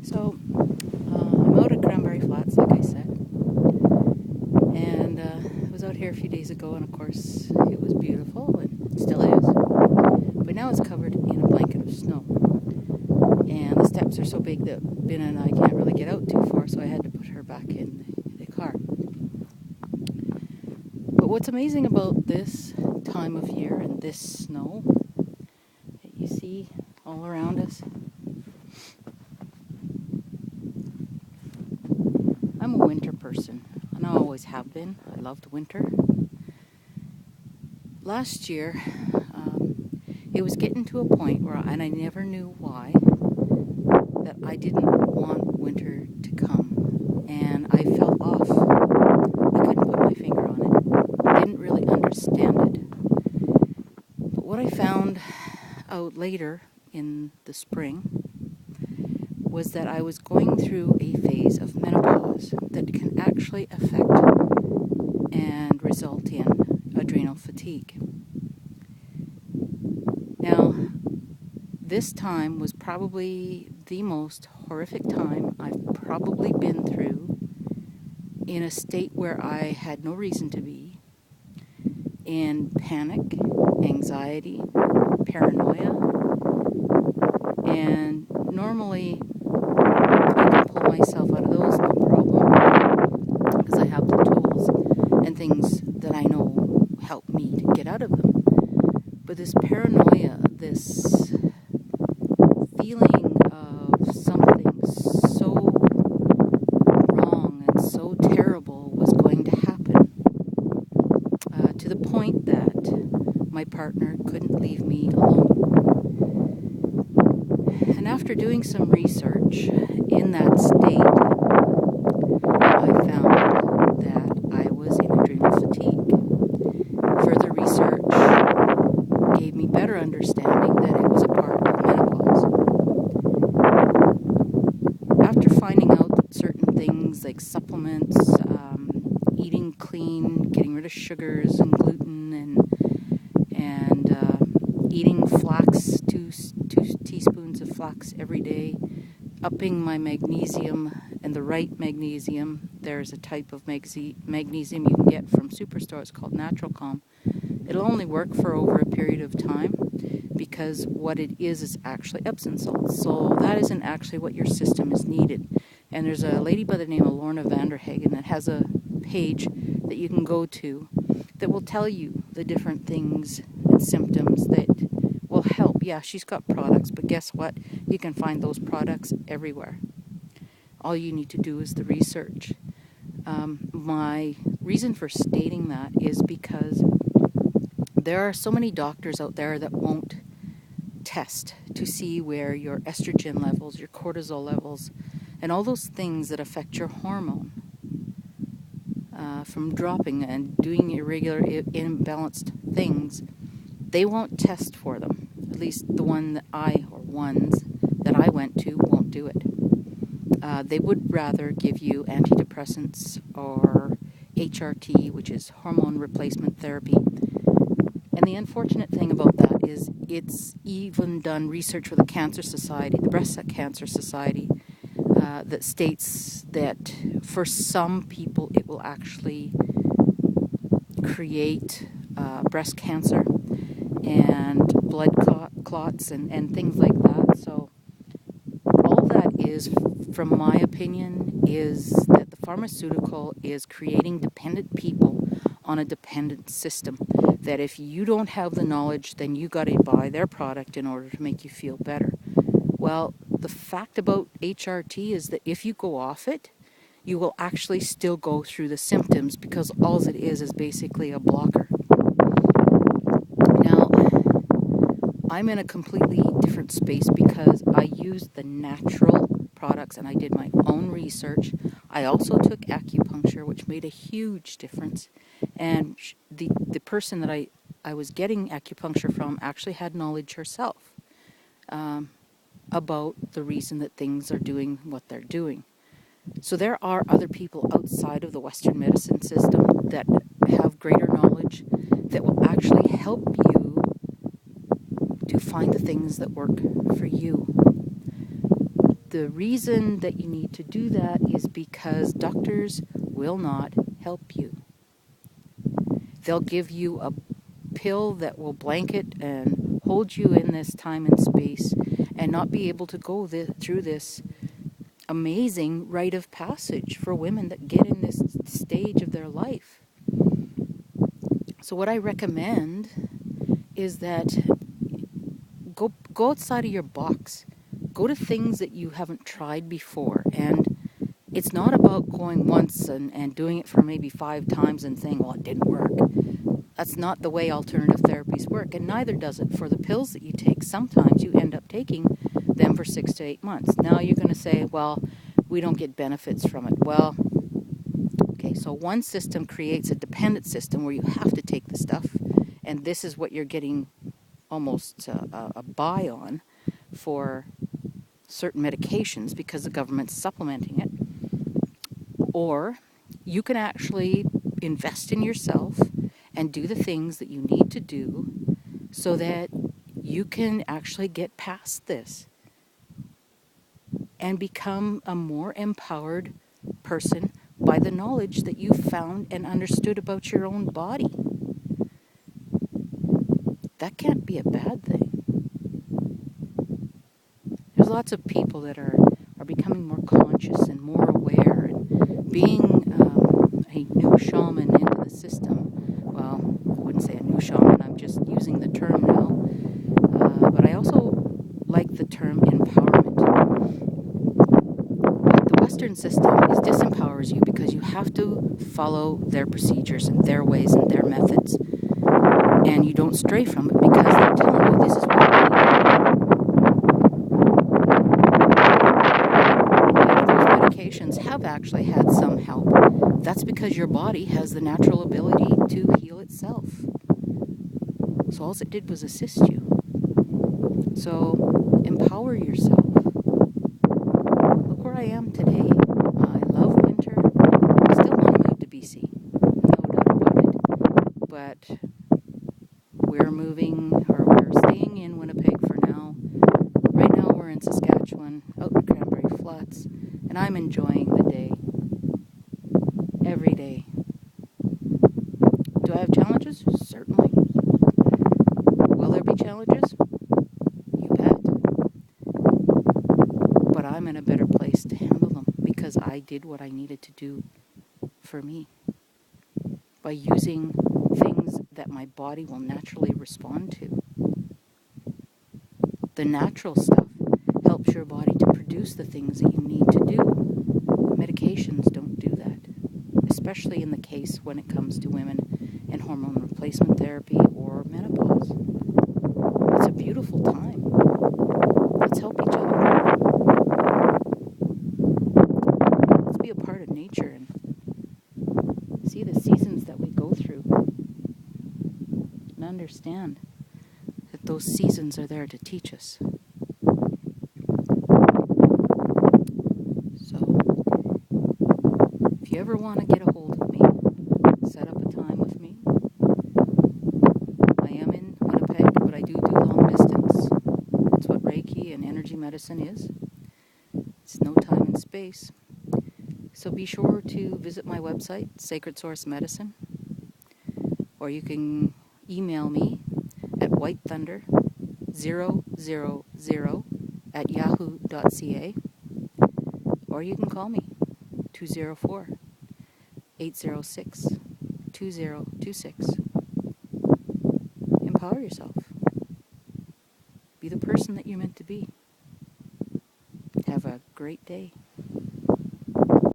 So, I'm out at Cranberry Flats, like I said, and I was out here a few days ago, and of course it was beautiful, and still is, but now it's covered in a blanket of snow, and the steps are so big that Ben and I can't really get out too far, so I had to put her back in the car. But what's amazing about this time of year and this snow that you see all around us, I'm a winter person, and I always have been. I loved winter. Last year, it was getting to a point where, and I never knew why, that I didn't want winter to come, and I fell off. I couldn't put my finger on it. I didn't really understand it. But what I found out later in the spring was that I was going through a phase of menopause that can actually affect and result in adrenal fatigue. Now, this time was probably the most horrific time I've probably been through, in a state where I had no reason to be, in panic, anxiety, paranoia, and normally I can pull myself out of those, no problem, because I have the tools and things that I know help me to get out of them. But this paranoia, this feeling of something so wrong and so terrible was going to happen, to the point that my partner couldn't leave me alone. And after doing some research in that state, I found that I was in adrenal fatigue. Further research gave me better understanding that it was a part of menopause. After finding out that certain things like supplements, eating clean, getting rid of sugars and gluten, and eating flax, two teaspoons of flax every day, upping my magnesium and the right magnesium. There's a type of magnesium you can get from Superstore. It's called Natural Calm. It'll only work for over a period of time, because what it is actually Epsom salts. So that isn't actually what your system is needed. And there's a lady by the name of Lorna Vanderhagen that has a page that you can go to that will tell you the different things and symptoms that will help. Yeah, she's got products, but guess what? You can find those products everywhere. All you need to do is the research. My reason for stating that is because there are so many doctors out there that won't test to see where your estrogen levels, your cortisol levels, and all those things that affect your hormone from dropping and doing irregular, imbalanced things, they won't test for them. At least the ones that I went to won't do it. They would rather give you antidepressants or HRT, which is hormone replacement therapy. And the unfortunate thing about that is it's even done research with the Cancer Society, the Breast Cancer Society, that states that for some people it will actually create breast cancer and blood clots and things like that. So all that is, from my opinion, is that the pharmaceutical is creating dependent people on a dependent system. That if you don't have the knowledge, then you got to buy their product in order to make you feel better. Well, the fact about HRT is that if you go off it, you will actually still go through the symptoms, because all it is basically a blocker. Now, I'm in a completely different space because I used the natural products and I did my own research. I also took acupuncture, which made a huge difference. And the person that I was getting acupuncture from actually had knowledge herself about the reason that things are doing what they're doing. So there are other people outside of the Western medicine system that have greater knowledge that will actually help you to find the things that work for you. The reason that you need to do that is because doctors will not help you. They'll give you a pill that will blanket and hold you in this time and space and not be able to go through this amazing rite of passage for women that get in this stage of their life. So what I recommend is that go outside of your box. Go to things that you haven't tried before. And it's not about going once and doing it for maybe 5 times and saying, well, it didn't work. That's not the way alternative therapies work, and neither does it for the pills that you take. Sometimes you end up taking them for 6 to 8 months. Now you're going to say, well, we don't get benefits from it. Well, okay, so one system creates a dependent system where you have to take the stuff, and this is what you're getting almost a buy on for certain medications because the government's supplementing it. Or you can actually invest in yourself and do the things that you need to do so that you can actually get past this and become a more empowered person by the knowledge that you found and understood about your own body. That can't be a bad thing. There's lots of people that are becoming more conscious and more aware, and being a new shaman into the system. Well, I wouldn't say a new shaman, I'm just using the term now. But I also like the term empowerment. The Western system disempowers you because you have to follow their procedures and their ways and their methods. And you don't stray from it because they're telling you this is what you need to do. If those medications have actually had some help, that's because your body has the natural ability to heal itself. So all it did was assist you. So empower yourself. Look where I am today. I love winter. I still want to move to BC. No doubt about it. But we're staying in Winnipeg for now. Right now we're in Saskatchewan, out in Cranberry Flats, and I'm enjoying the day. Every day. Do I have challenges? Certainly. Will there be challenges? You bet. But I'm in a better place to handle them because I did what I needed to do for me by using things that my body will naturally respond to. The natural stuff helps your body to produce the things that you need to do. Medications don't do that, especially in the case when it comes to women and hormone replacement therapy or menopause. It's a beautiful time. Let's help each other. Let's be a part of nature and see the seasons that we go through and understand that those seasons are there to teach us. So, if you ever want to get a hold of me, set up a time with me. I am in Winnipeg, but I do long distance. That's what Reiki and energy medicine is. It's no time and space. So be sure to visit my website, Sacred Source Medicine, or you can email me at whitethunder000@yahoo.ca, or you can call me 204-806-2026. Empower yourself. Be the person that you're meant to be. Have a great day.